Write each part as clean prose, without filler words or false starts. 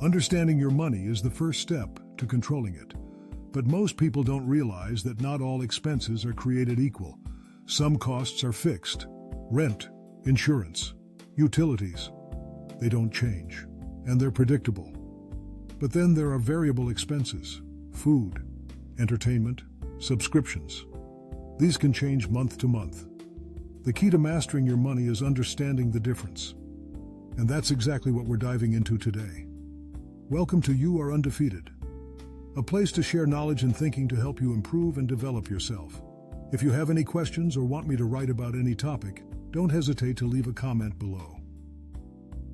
Understanding your money is the first step to controlling it. But most people don't realize that not all expenses are created equal. Some costs are fixed. Rent, insurance, utilities. They don't change, and they're predictable. But then there are variable expenses: food, entertainment, subscriptions. These can change month to month. The key to mastering your money is understanding the difference. And that's exactly what we're diving into today. Welcome to You Are Undefeated, a place to share knowledge and thinking to help you improve and develop yourself. If you have any questions or want me to write about any topic, don't hesitate to leave a comment below.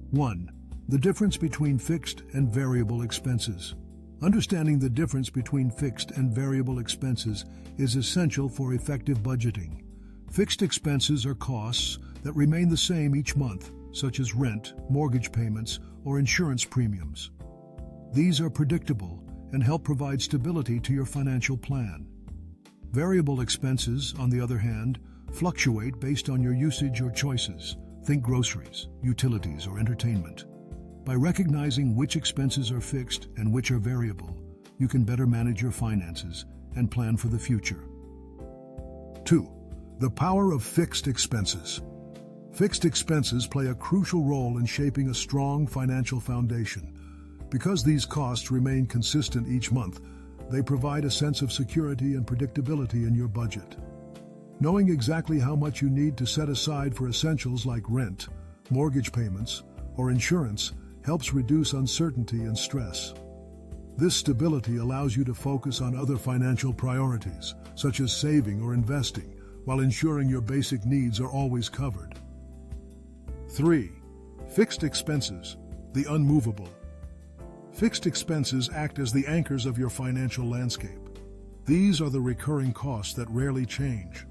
1. The difference between fixed and variable expenses. Understanding the difference between fixed and variable expenses is essential for effective budgeting. Fixed expenses are costs that remain the same each month, such as rent, mortgage payments, or insurance premiums. These are predictable and help provide stability to your financial plan. Variable expenses, on the other hand, fluctuate based on your usage or choices. Think groceries, utilities, or entertainment. By recognizing which expenses are fixed and which are variable, you can better manage your finances and plan for the future. 2. The power of fixed expenses. Fixed expenses play a crucial role in shaping a strong financial foundation. Because these costs remain consistent each month, they provide a sense of security and predictability in your budget. Knowing exactly how much you need to set aside for essentials like rent, mortgage payments, or insurance helps reduce uncertainty and stress. This stability allows you to focus on other financial priorities, such as saving or investing, while ensuring your basic needs are always covered. 3. Fixed expenses, the unmovable. Fixed expenses act as the anchors of your financial landscape. These are the recurring costs that rarely change.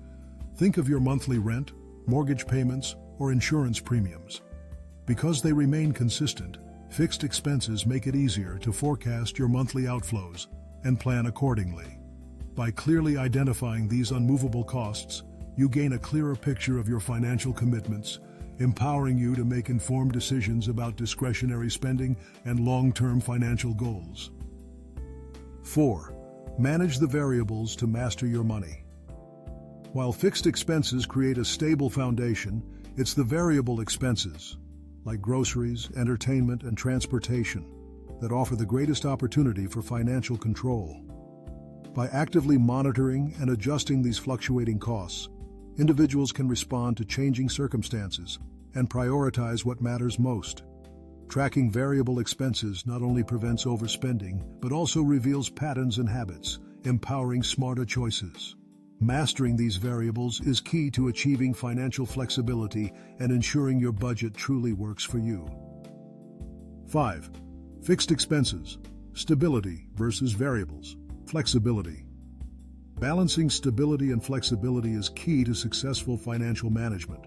Think of your monthly rent, mortgage payments, or insurance premiums. Because they remain consistent, fixed expenses make it easier to forecast your monthly outflows and plan accordingly. By clearly identifying these unmovable costs, you gain a clearer picture of your financial commitments, empowering you to make informed decisions about discretionary spending and long-term financial goals. 4. Manage the variables to master your money. While fixed expenses create a stable foundation, it's the variable expenses, like groceries, entertainment, and transportation, that offer the greatest opportunity for financial control. By actively monitoring and adjusting these fluctuating costs, individuals can respond to changing circumstances and prioritize what matters most. Tracking variable expenses not only prevents overspending, but also reveals patterns and habits, empowering smarter choices. Mastering these variables is key to achieving financial flexibility and ensuring your budget truly works for you. 5. Fixed expenses, stability versus variables, flexibility. Balancing stability and flexibility is key to successful financial management.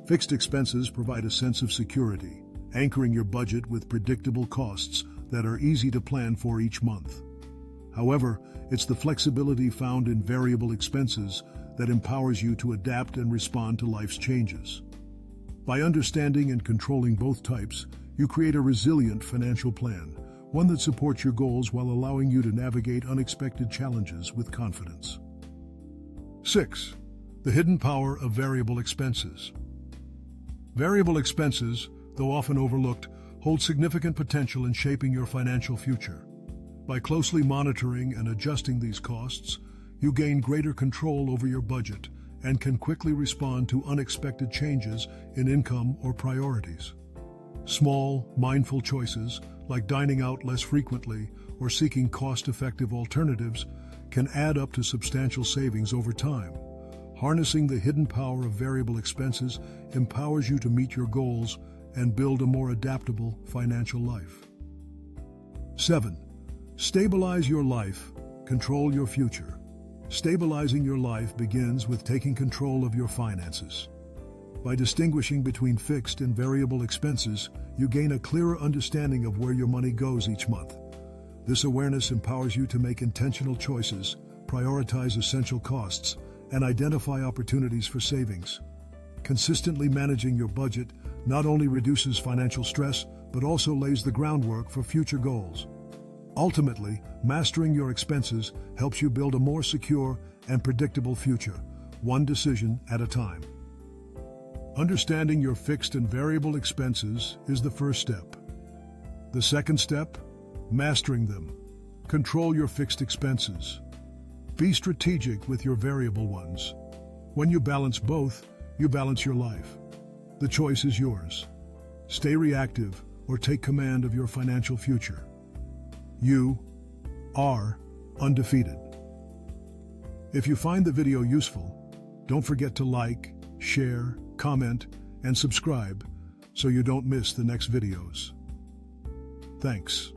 Fixed expenses provide a sense of security, anchoring your budget with predictable costs that are easy to plan for each month. However, it's the flexibility found in variable expenses that empowers you to adapt and respond to life's changes. By understanding and controlling both types, you create a resilient financial plan, one that supports your goals while allowing you to navigate unexpected challenges with confidence. 6. The hidden power of variable expenses. Variable expenses, though often overlooked, hold significant potential in shaping your financial future. By closely monitoring and adjusting these costs, you gain greater control over your budget and can quickly respond to unexpected changes in income or priorities. Small, mindful choices, like dining out less frequently or seeking cost-effective alternatives, can add up to substantial savings over time. Harnessing the hidden power of variable expenses empowers you to meet your goals and build a more adaptable financial life. 7. Stabilize your life, control your future. Stabilizing your life begins with taking control of your finances. By distinguishing between fixed and variable expenses, you gain a clearer understanding of where your money goes each month. This awareness empowers you to make intentional choices, prioritize essential costs, and identify opportunities for savings. Consistently managing your budget not only reduces financial stress, but also lays the groundwork for future goals. Ultimately, mastering your expenses helps you build a more secure and predictable future, one decision at a time. Understanding your fixed and variable expenses is the first step. The second step, mastering them. Control your fixed expenses. Be strategic with your variable ones. When you balance both, you balance your life. The choice is yours. Stay reactive or take command of your financial future. You are undefeated. If you find the video useful, don't forget to like, share, comment, and subscribe so you don't miss the next videos. Thanks.